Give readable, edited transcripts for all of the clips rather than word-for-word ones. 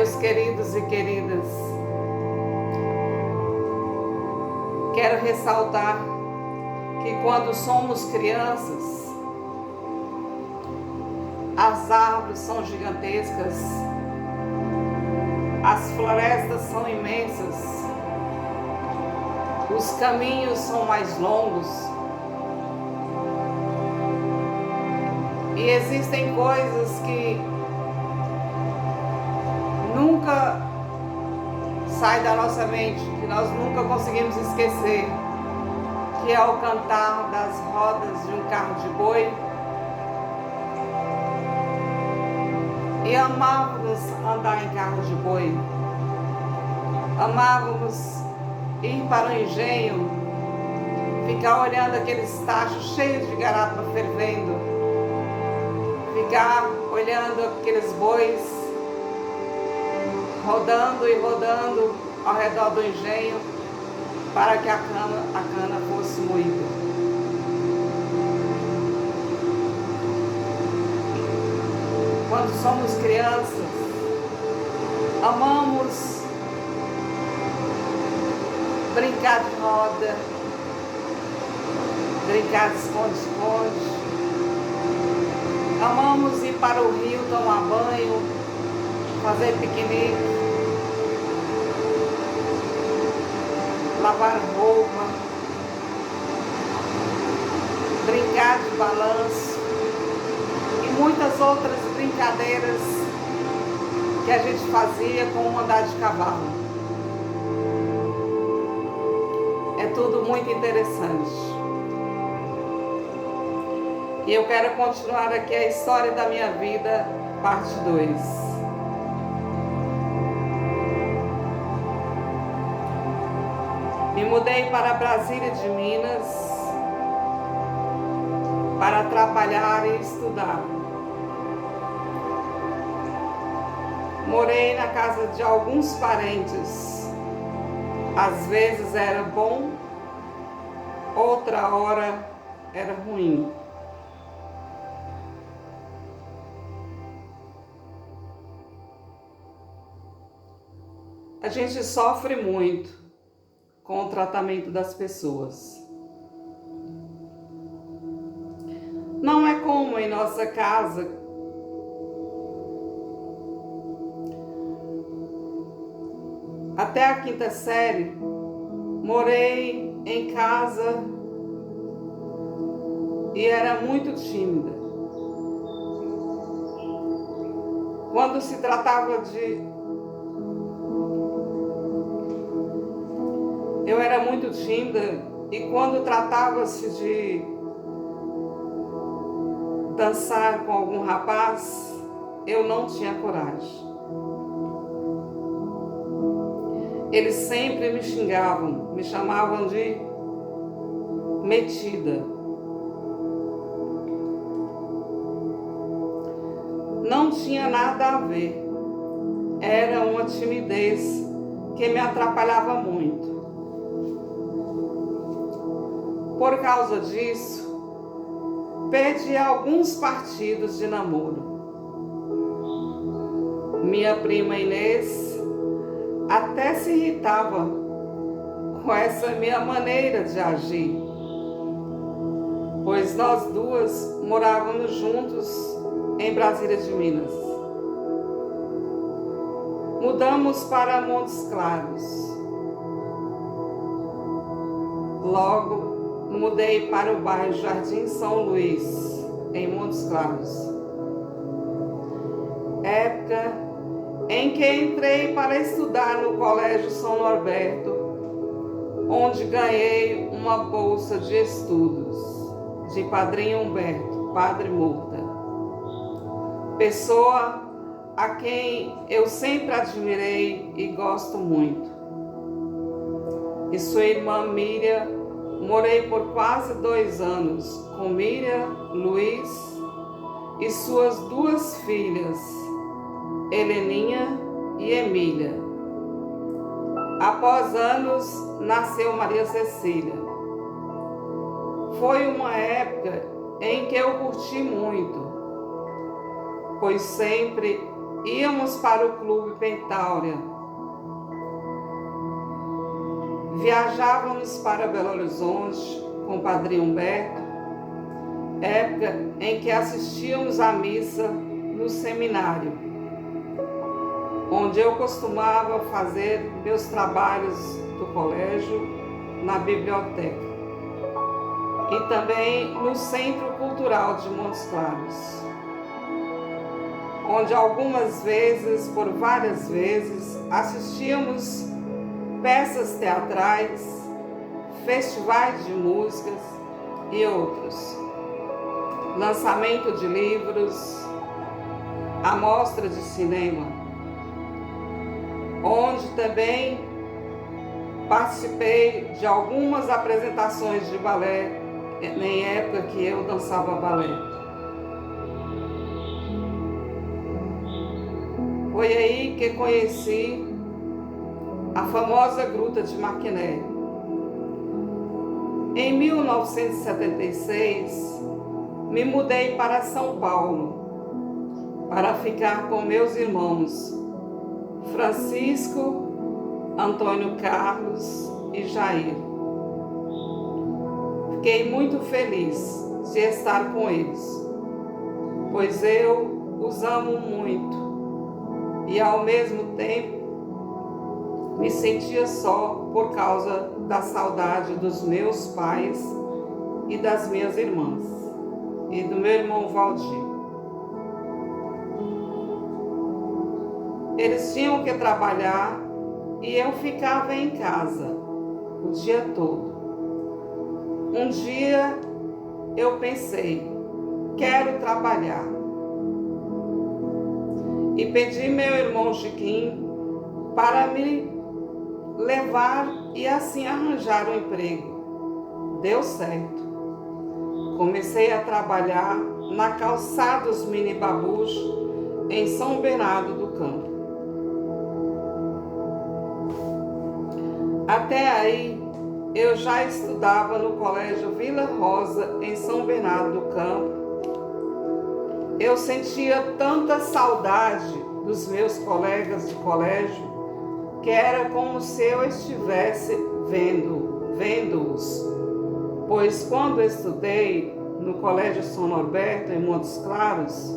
Meus queridos e queridas, quero ressaltar que quando somos crianças, as árvores são gigantescas, as florestas são imensas, os caminhos são mais longos e existem coisas que nunca sai da nossa mente, que nós nunca conseguimos esquecer, que é o cantar das rodas de um carro de boi. E amávamos andar em carro de boi, amávamos ir para o engenho, ficar olhando aqueles tachos cheios de garapa fervendo, ficar olhando aqueles bois rodando e rodando ao redor do engenho para que a cana fosse moída. Quando somos crianças, amamos brincar de roda, brincar de esconde-esconde, amamos ir para o rio tomar banho, fazer piquenique, lavar roupa, brincar de balanço e muitas outras brincadeiras que a gente fazia com andar de cavalo. É tudo muito interessante. E eu quero continuar aqui a história da minha vida, parte 2. Me mudei para Brasília de Minas para trabalhar e estudar. Morei na casa de alguns parentes. Às vezes era bom, outra hora era ruim. A gente sofre muito com o tratamento das pessoas. Não é como em nossa casa. Até a 5ª série, morei em casa e era muito tímida. Quando se tratava de... Eu era muito tímida e quando tratava-se de dançar com algum rapaz, eu não tinha coragem. Eles sempre me xingavam, me chamavam de metida. Não tinha nada a ver. Era uma timidez que me atrapalhava muito. Por causa disso, perdi alguns partidos de namoro. Minha prima Inês até se irritava com essa minha maneira de agir, pois nós duas morávamos juntos em Brasília de Minas. Mudamos para Montes Claros. Logo, mudei para o bairro Jardim São Luís, em Montes Claros. Época em que entrei para estudar no Colégio São Norberto, onde ganhei uma bolsa de estudos de Padrinho Humberto, Padre Murta, pessoa a quem eu sempre admirei e gosto muito. E sua irmã Miriam, morei por quase 2 anos com Miriam, Luiz e suas 2 filhas, Heleninha e Emília. Após anos, nasceu Maria Cecília. Foi uma época em que eu curti muito, pois sempre íamos para o Clube Pentáurea. Viajávamos para Belo Horizonte com o Padrinho Humberto, época em que assistíamos à missa no seminário, onde eu costumava fazer meus trabalhos do colégio na biblioteca e também no Centro Cultural de Montes Claros, onde algumas vezes, por várias vezes, assistíamos peças teatrais, festivais de músicas e outros, lançamento de livros, amostra de cinema, onde também participei de algumas apresentações de balé, em época que eu dançava balé. Foi aí que conheci a famosa Gruta de Maquiné. Em 1976, me mudei para São Paulo para ficar com meus irmãos Francisco, Antônio Carlos e Jair. Fiquei muito feliz de estar com eles, pois eu os amo muito e ao mesmo tempo me sentia só por causa da saudade dos meus pais e das minhas irmãs e do meu irmão Valdir. Eles tinham que trabalhar e eu ficava em casa o dia todo. Um dia eu pensei, quero trabalhar. E pedi meu irmão Chiquinho para me levar e assim arranjar um emprego. Deu certo. Comecei a trabalhar na Calçados Mini Babucho, em São Bernardo do Campo. Até aí, eu já estudava no Colégio Vila Rosa, em São Bernardo do Campo. Eu sentia tanta saudade dos meus colegas de colégio, que era como se eu estivesse vendo-os. Pois quando estudei no Colégio São Norberto, em Montes Claros,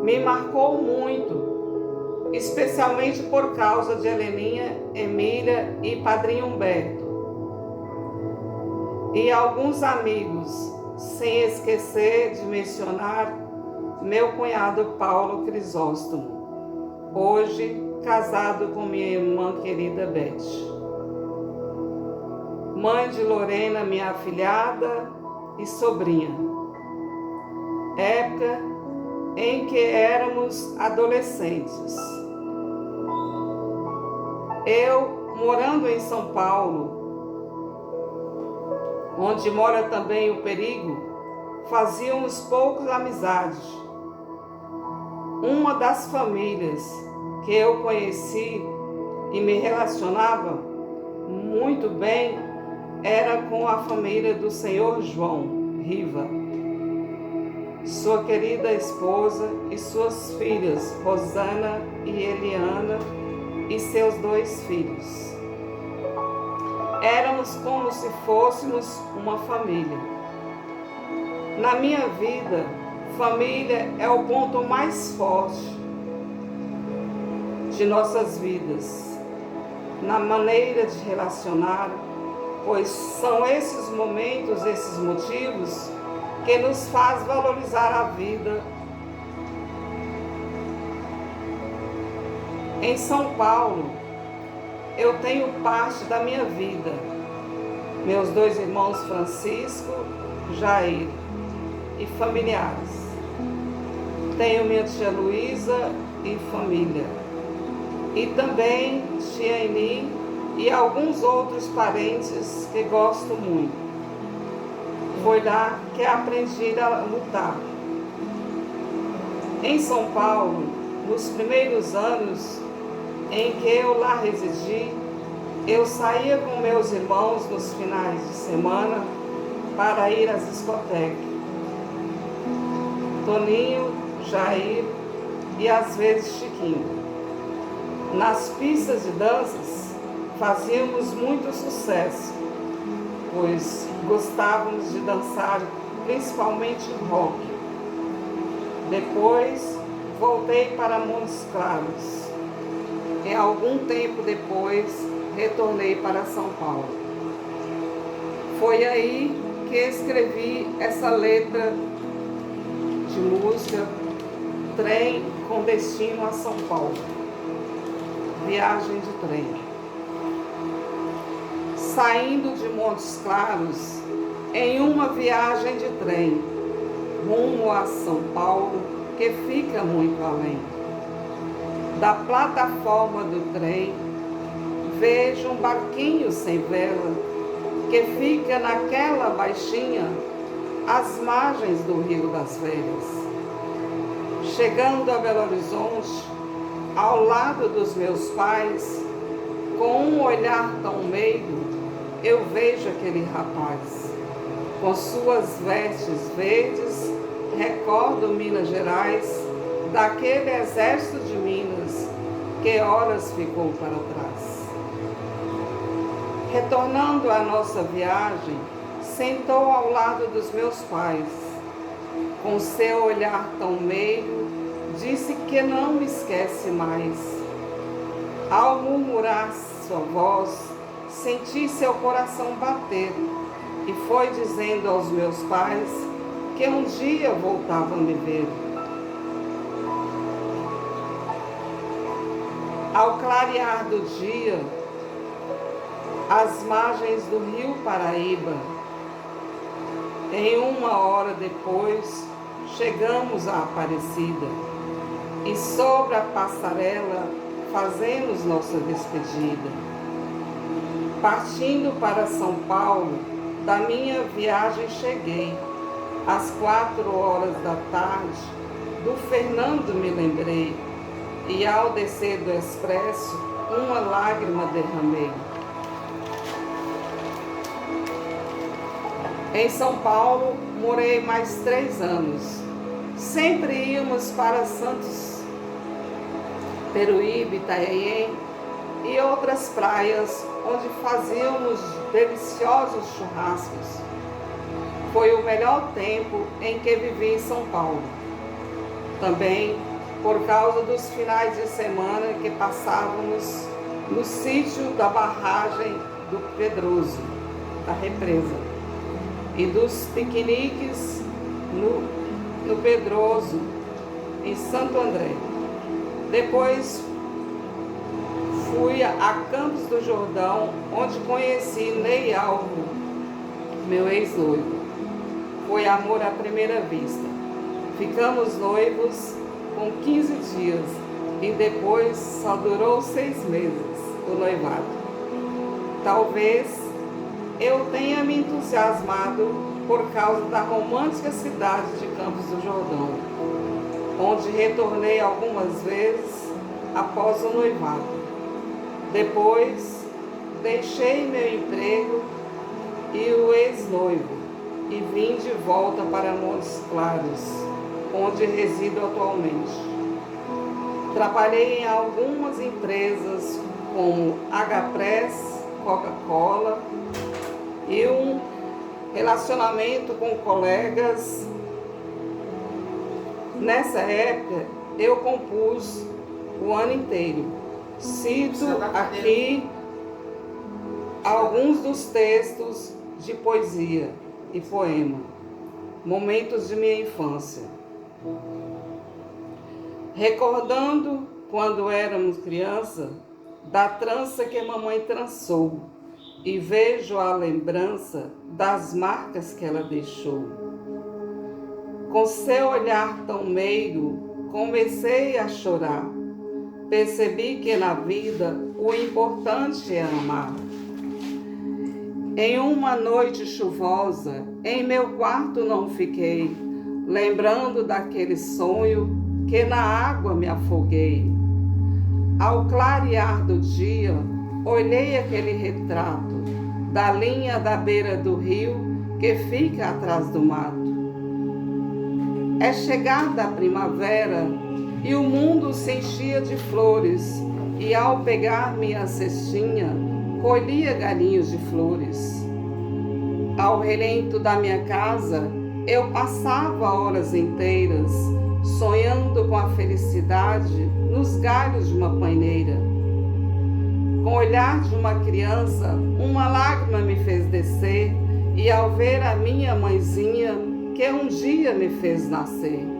me marcou muito, especialmente por causa de Heleninha, Emília e Padrinho Humberto. E alguns amigos, sem esquecer de mencionar meu cunhado Paulo Crisóstomo, hoje casado com minha irmã querida Beth. Mãe de Lorena, minha afilhada e sobrinha. Época em que éramos adolescentes. Eu, morando em São Paulo, onde mora também o perigo, fazíamos poucas amizades. Uma das famílias que eu conheci e me relacionava muito bem era com a família do senhor João Riva, sua querida esposa e suas filhas, Rosana e Eliana, e seus 2 filhos. Éramos como se fôssemos uma família. Na minha vida, família é o ponto mais forte de nossas vidas, na maneira de relacionar, pois são esses momentos, esses motivos que nos faz valorizar a vida. Em São Paulo, eu tenho parte da minha vida, meus 2 irmãos Francisco, Jair e familiares. Tenho minha tia Luísa e família. E também tia Eni e alguns outros parentes que gosto muito. Foi lá que aprendi a lutar. Em São Paulo, nos primeiros anos em que eu lá residi, eu saía com meus irmãos nos finais de semana para ir às discotecas. Toninho, Jair e às vezes Chiquinho. Nas pistas de danças fazíamos muito sucesso, pois gostávamos de dançar principalmente rock. Depois voltei para Montes Claros e algum tempo depois retornei para São Paulo. Foi aí que escrevi essa letra de música, Trem com Destino a São Paulo. Viagem de trem. Saindo de Montes Claros, em uma viagem de trem, rumo a São Paulo, que fica muito além. Da plataforma do trem, vejo um barquinho sem vela, que fica naquela baixinha, às margens do Rio das Velhas. Chegando a Belo Horizonte, ao lado dos meus pais, com um olhar tão meigo, eu vejo aquele rapaz. Com suas vestes verdes, recordo Minas Gerais, daquele exército de Minas, que horas ficou para trás. Retornando à nossa viagem, sentou ao lado dos meus pais. Com seu olhar tão meigo, disse que não me esquece mais. Ao murmurar sua voz, senti seu coração bater e foi dizendo aos meus pais que um dia voltava a me ver. Ao clarear do dia, às margens do rio Paraíba, em uma hora depois, chegamos à Aparecida e sobre a passarela fazemos nossa despedida. Partindo para São Paulo, da minha viagem cheguei. Às 4 horas da tarde, do Fernando me lembrei, e ao descer do expresso, uma lágrima derramei. Em São Paulo, morei mais 3 anos. Sempre íamos para Santos, Peruíbe, Itanhaém e outras praias onde fazíamos deliciosos churrascos. Foi o melhor tempo em que vivi em São Paulo. Também por causa dos finais de semana que passávamos no sítio da barragem do Pedroso, da represa, e dos piqueniques no Pedroso, em Santo André. Depois fui a Campos do Jordão, onde conheci Ney Alvo, meu ex-noivo. Foi amor à primeira vista. Ficamos noivos com 15 dias e depois só durou 6 meses o noivado. Talvez eu tenha me entusiasmado por causa da romântica cidade de Campos do Jordão, onde retornei algumas vezes após o noivado. Depois, deixei meu emprego e o ex-noivo e vim de volta para Montes Claros, onde resido atualmente. Trabalhei em algumas empresas como H-Press, Coca-Cola e um relacionamento com colegas. Nessa época, eu compus o ano inteiro. Cito aqui alguns dos textos de poesia e poema, momentos de minha infância. Recordando quando éramos criança, da trança que mamãe trançou, e vejo a lembrança das marcas que ela deixou. Com seu olhar tão meigo, comecei a chorar. Percebi que na vida o importante é amar. Em uma noite chuvosa, em meu quarto não fiquei, lembrando daquele sonho que na água me afoguei. Ao clarear do dia, olhei aquele retrato da linha da beira do rio que fica atrás do mato. É chegada a primavera e o mundo se enchia de flores, e ao pegar minha cestinha, colhia galinhos de flores. Ao relento da minha casa, eu passava horas inteiras, sonhando com a felicidade nos galhos de uma paineira. Com o olhar de uma criança, uma lágrima me fez descer, e ao ver a minha mãezinha, que um dia me fez nascer.